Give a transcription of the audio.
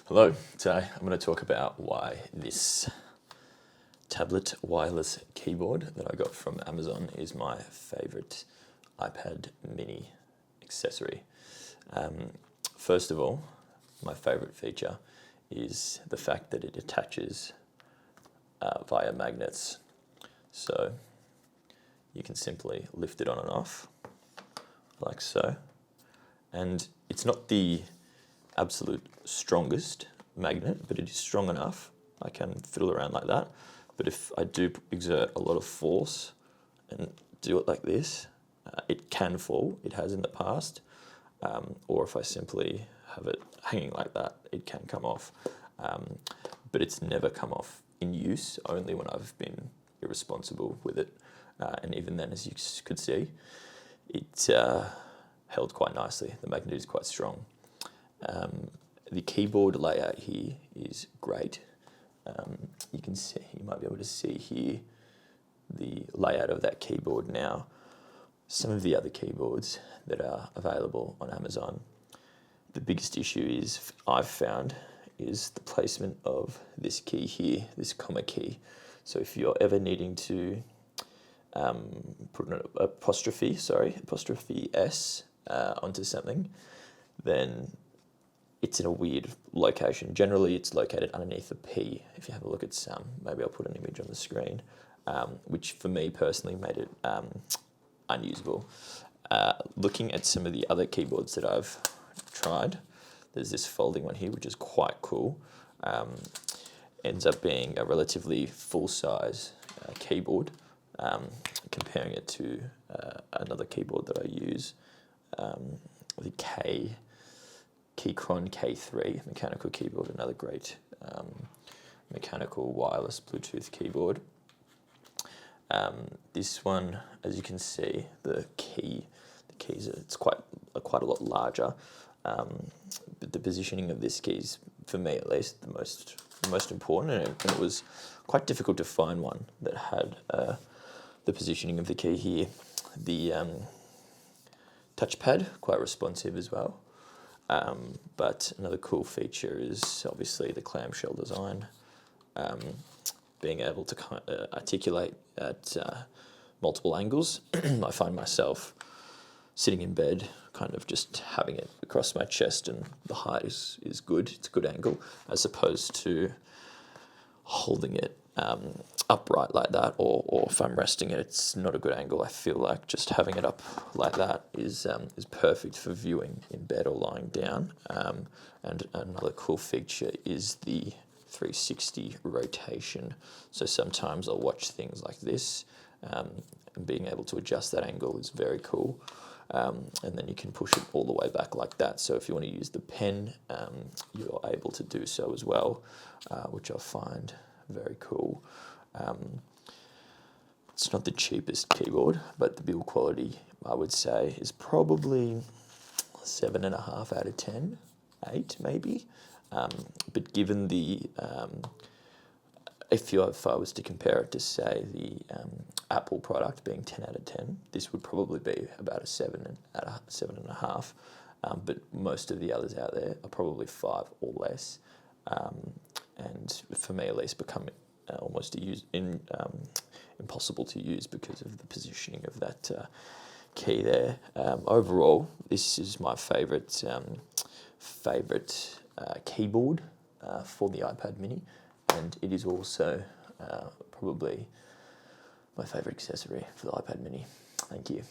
Hello, today I'm going to talk about why this tablet wireless keyboard that I got from Amazon is my favorite iPad mini accessory. First of all, my favorite feature is the fact that it attaches via magnets. So you can simply lift it on and off like so. And it's not the absolute strongest magnet, but it is strong enough. I can fiddle around like that. But if I do exert a lot of force and do it like this, it can fall. It has in the past. Or if I simply have it hanging like that, it can come off. But it's never come off in use, only when I've been irresponsible with it. And even then, as you could see, it held quite nicely. The magnet is quite strong. The keyboard layout here is great. You can see, you might be able to see here the layout of that keyboard now. Some of the other keyboards that are available on Amazon, the biggest issue is I've found is the placement of this key here, this comma key. So if you're ever needing to put an apostrophe S onto something, then it's in a weird location. Generally, it's located underneath a P. If you have a look at some, maybe I'll put an image on the screen, which for me personally made it unusable. Looking at some of the other keyboards that I've tried, there's this folding one here, which is quite cool. Ends up being a relatively full-size keyboard. Comparing it to another keyboard that I use, the Keychron K3 mechanical keyboard, another great mechanical wireless Bluetooth keyboard. This one, as you can see, the keys it's quite a lot larger. But the positioning of this key is, for me at least, the most important, and it was quite difficult to find one that had the positioning of the key here. The touchpad, quite responsive as well. But another cool feature is obviously the clamshell design, being able to kind of articulate at multiple angles. I find myself sitting in bed, kind of just having it across my chest, and the height is good. It's a good angle, as opposed to holding it upright like that, or if I'm resting it, it's not a good angle. I feel like just having it up like that is perfect for viewing in bed or lying down. And another cool feature is the 360 rotation. So sometimes I'll watch things like this, and being able to adjust that angle is very cool. And then you can push it all the way back like that. So if you want to use the pen, you're able to do so as well, which I find very cool. It's not the cheapest keyboard, but the build quality, I would say, is probably 7.5 out of 10, 8 maybe. But given the, if I was to compare it to, say, the Apple product being 10 out of 10, this would probably be about a 7.5. But most of the others out there are probably 5 or less. And for me at least, become almost impossible to use because of the positioning of that key there. Overall, this is my favorite keyboard for the iPad mini, and it is also probably my favorite accessory for the iPad mini. Thank you.